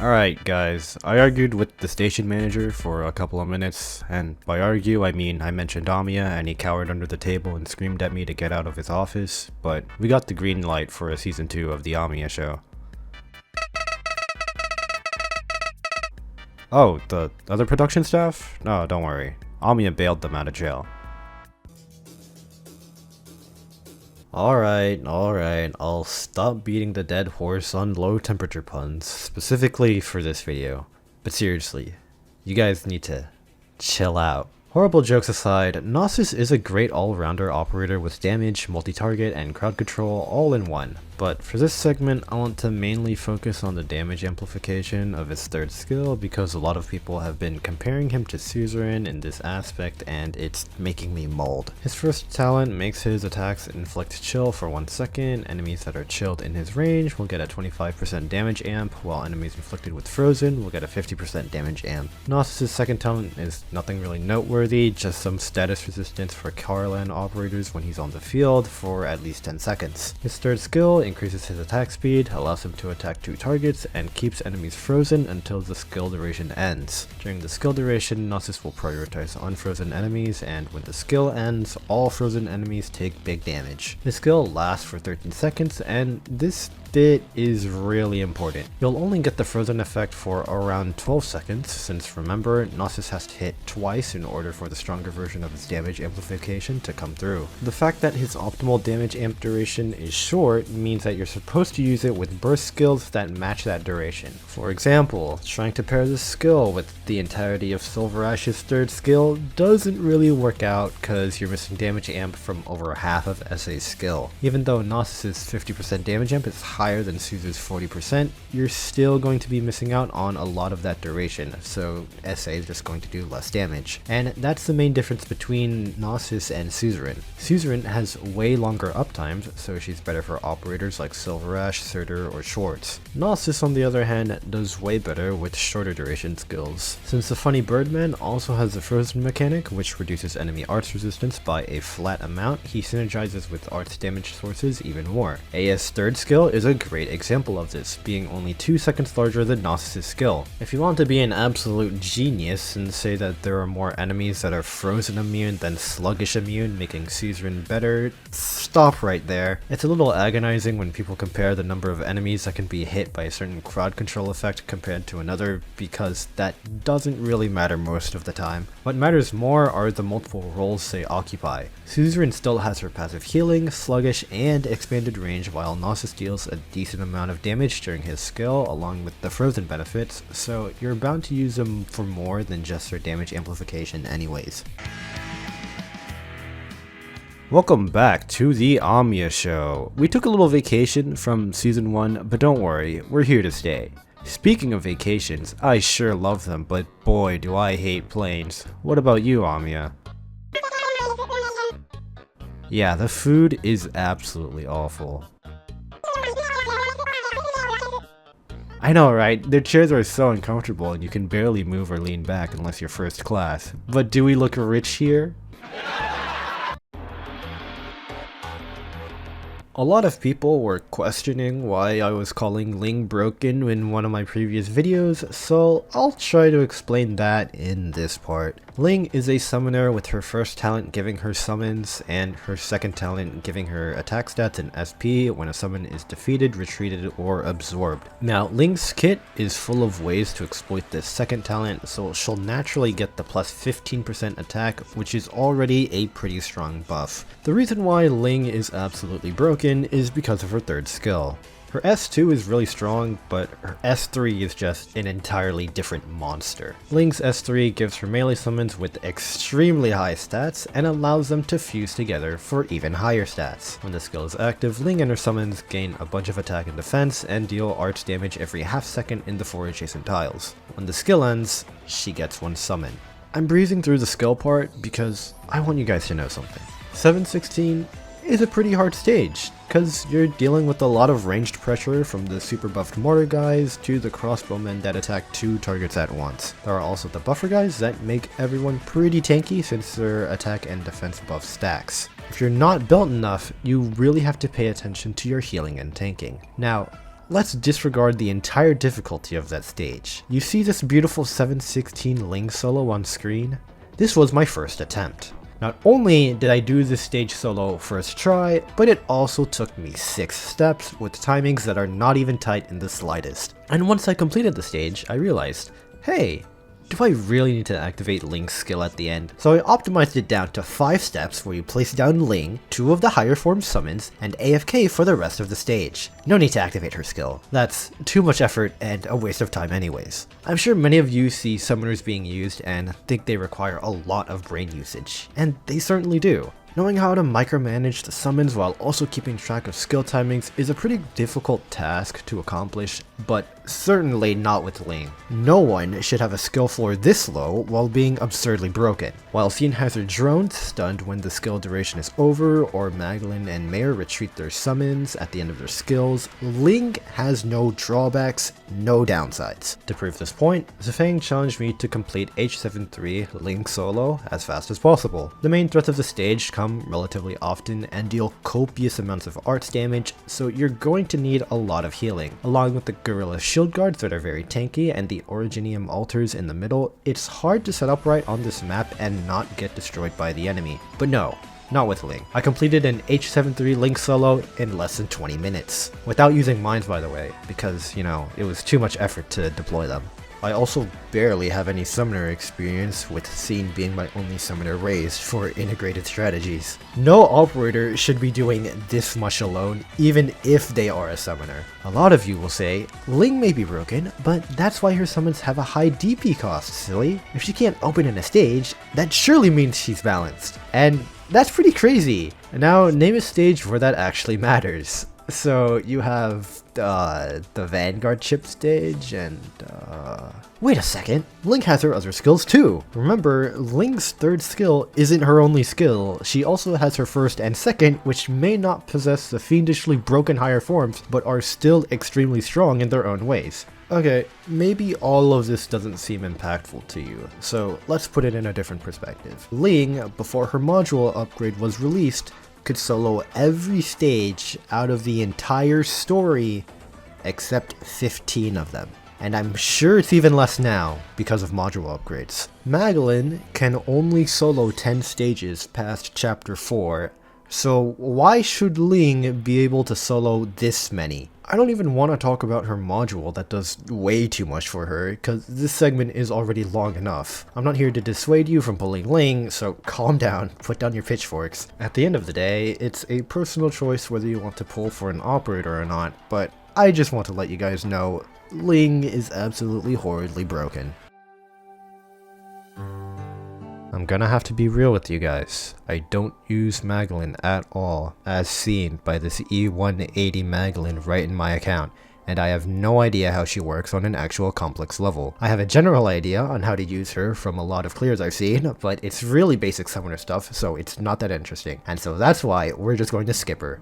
Alright guys, I argued with the station manager for a couple of minutes, and by argue I mean I mentioned Amiya and he cowered under the table and screamed at me to get out of his office, but we got the green light for a season 2 of the Amiya show. Oh, the other production staff? No, don't worry. Amiya bailed them out of jail. Alright, I'll stop beating the dead horse on low temperature puns, specifically for this video. But seriously, you guys need to chill out. Horrible jokes aside, Gnosis is a great all-rounder operator with damage, multi-target, and crowd control all in one. But for this segment, I want to mainly focus on the damage amplification of his third skill because a lot of people have been comparing him to Suzerain in this aspect and it's making me mold. His first talent makes his attacks inflict chill for 1 second. Enemies that are chilled in his range will get a 25% damage amp, while enemies inflicted with Frozen will get a 50% damage amp. Gnosis' second talent is nothing really noteworthy, just some status resistance for Carland operators when he's on the field for at least 10 seconds. His third skill increases his attack speed, allows him to attack 2 targets, and keeps enemies frozen until the skill duration ends. During the skill duration, Gnosis will prioritize unfrozen enemies, and when the skill ends, all frozen enemies take big damage. The skill lasts for 13 seconds, and this bit is really important. You'll only get the frozen effect for around 12 seconds, since remember, Gnosis has to hit twice in order for the stronger version of his damage amplification to come through. The fact that his optimal damage amp duration is short means that you're supposed to use it with burst skills that match that duration. For example, trying to pair this skill with the entirety of Silver Ash's third skill doesn't really work out because you're missing damage amp from over half of SA's skill. Even though Gnosis' 50% damage amp is higher than Suzu's 40%, you're still going to be missing out on a lot of that duration, so SA is just going to do less damage. And that's the main difference between Gnosis and Suzerain. Suzerain has way longer uptimes, so she's better for operators like Silver Ash, Surtur, or Schwartz. Gnosis, on the other hand, does way better with shorter duration skills. Since the Funny Birdman also has the Frozen mechanic, which reduces enemy arts resistance by a flat amount, he synergizes with arts damage sources even more. AS' third skill is a great example of this, being only 2 seconds larger than Gnosis' skill. If you want to be an absolute genius and say that there are more enemies that are frozen immune than sluggish immune, making Suzerain better, stop right there. It's a little agonizing when people compare the number of enemies that can be hit by a certain crowd control effect compared to another, because that doesn't really matter most of the time. What matters more are the multiple roles they occupy. Suzerain still has her passive healing, sluggish, and expanded range, while Gnosis deals a decent amount of damage during his skill along with the frozen benefits, so you're bound to use them for more than just their damage amplification anyways. Welcome back to the Amiya show. We took a little vacation from season 1, but don't worry, we're here to stay. Speaking of vacations, I sure love them, but boy do I hate planes. What about you, Amiya? Yeah, the food is absolutely awful. I know, right? Their chairs are so uncomfortable and you can barely move or lean back unless you're first class. But do we look rich here? A lot of people were questioning why I was calling Ling broken in one of my previous videos, so I'll try to explain that in this part. Ling is a summoner with her first talent giving her summons, and her second talent giving her attack stats and SP when a summon is defeated, retreated, or absorbed. Now, Ling's kit is full of ways to exploit this second talent, so she'll naturally get the plus 15% attack, which is already a pretty strong buff. The reason why Ling is absolutely broken is because of her third skill. Her S2 is really strong, but her S3 is just an entirely different monster. Ling's S3 gives her melee summons with extremely high stats and allows them to fuse together for even higher stats. When the skill is active, Ling and her summons gain a bunch of attack and defense and deal arts damage every half second in the 4 adjacent tiles. When the skill ends, she gets 1 summon. I'm breezing through the skill part because I want you guys to know something. 716 is a pretty hard stage, because you're dealing with a lot of ranged pressure from the super buffed mortar guys to the crossbowmen that attack 2 targets at once. There are also the buffer guys that make everyone pretty tanky since their attack and defense buff stacks. If you're not built enough, you really have to pay attention to your healing and tanking. Now, let's disregard the entire difficulty of that stage. You see this beautiful 7/16 Ling solo on screen? This was my first attempt. Not only did I do this stage solo first try, but it also took me 6 steps with timings that are not even tight in the slightest. And once I completed the stage, I realized, hey, do I really need to activate Ling's skill at the end? So I optimized it down to 5 steps where you place down Ling, 2 of the higher form summons, and AFK for the rest of the stage. No need to activate her skill. That's too much effort and a waste of time anyways. I'm sure many of you see summoners being used and think they require a lot of brain usage, and they certainly do. Knowing how to micromanage the summons while also keeping track of skill timings is a pretty difficult task to accomplish, but certainly not with Ling. No one should have a skill floor this low while being absurdly broken. While Fiend has her drones stunned when the skill duration is over, or Magallan and Mayor retreat their summons at the end of their skills, Ling has no drawbacks, no downsides. To prove this point, Zafang challenged me to complete H73 Ling solo as fast as possible. The main threats of the stage come relatively often and deal copious amounts of arts damage, so you're going to need a lot of healing. Along with the gorilla shield guards that are very tanky and the originium altars in the middle, it's hard to set up right on this map and not get destroyed by the enemy. But no, not with Ling. I completed an H73 Ling solo in less than 20 minutes. Without using mines, by the way, because, you know, it was too much effort to deploy them. I also barely have any summoner experience, with Scene being my only summoner raised for integrated strategies. No operator should be doing this much alone, even if they are a summoner. A lot of you will say, Ling may be broken, but that's why her summons have a high DP cost, silly. If she can't open in a stage, that surely means she's balanced. And that's pretty crazy. Now name a stage where that actually matters. So you have the Vanguard chip stage and wait a second, Ling has her other skills too. Remember, Ling's third skill isn't her only skill, she also has her first and second, which may not possess the fiendishly broken higher forms, but are still extremely strong in their own ways. Okay, maybe all of this doesn't seem impactful to you, so let's put it in a different perspective. Ling, before her module upgrade was released, could solo every stage out of the entire story except 15 of them. And I'm sure it's even less now because of module upgrades. Magallan can only solo 10 stages past chapter 4, so why should Ling be able to solo this many? I don't even want to talk about her module that does way too much for her, because this segment is already long enough. I'm not here to dissuade you from pulling Ling, so calm down, put down your pitchforks. At the end of the day, it's a personal choice whether you want to pull for an operator or not, but I just want to let you guys know, Ling is absolutely horridly broken. I'm gonna have to be real with you guys. I don't use Magallan at all, as seen by this E180 Magallan right in my account, and I have no idea how she works on an actual complex level. I have a general idea on how to use her from a lot of clears I've seen, but it's really basic summoner stuff, so it's not that interesting, and so that's why we're just going to skip her.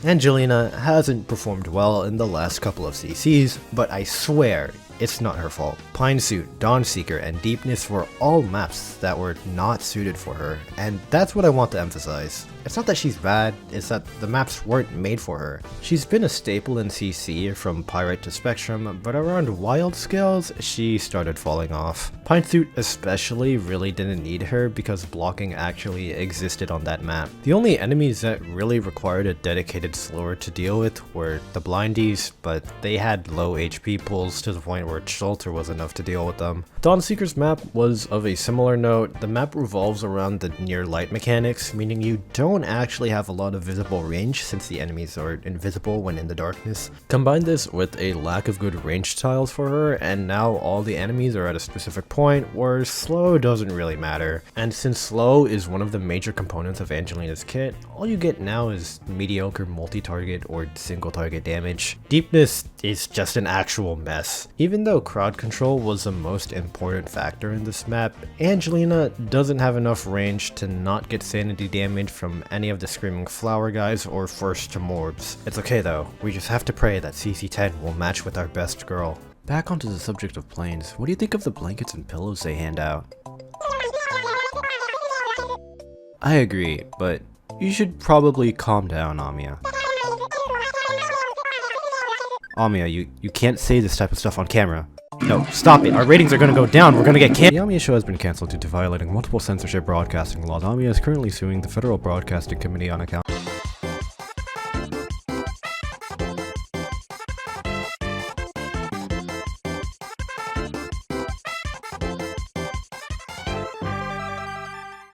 Angelina hasn't performed well in the last couple of CCs, but I swear, it's not her fault. Pine Suit, Dawnseeker, and Deepness were all maps that were not suited for her, and that's what I want to emphasize. It's not that she's bad, it's that the maps weren't made for her. She's been a staple in CC from Pyrite to Spectrum, but around Wild Scales, she started falling off. Pine Suit especially really didn't need her because blocking actually existed on that map. The only enemies that really required a dedicated slower to deal with were the Blindies, but they had low HP pools to the point where Shelter was enough to deal with them. Dawnseeker's map was of a similar note. The map revolves around the near light mechanics, meaning you don't actually have a lot of visible range since the enemies are invisible when in the darkness. Combine this with a lack of good range tiles for her, and now all the enemies are at a specific point where slow doesn't really matter. And since slow is one of the major components of Angelina's kit, all you get now is mediocre multi-target or single target damage. Deepness is just an actual mess. Even though crowd control was the most important factor in this map, Angelina doesn't have enough range to not get sanity damage from any of the Screaming Flower guys or first to Morbs. It's okay though, we just have to pray that CC10 will match with our best girl. Back onto the subject of planes, what do you think of the blankets and pillows they hand out? I agree, but you should probably calm down, Amia. Amiya, you can't say this type of stuff on camera. No, stop it. Our ratings are gonna go down. We're gonna get canned. The Amiya show has been cancelled due to violating multiple censorship broadcasting laws. Amiya is currently suing the Federal Broadcasting Committee on account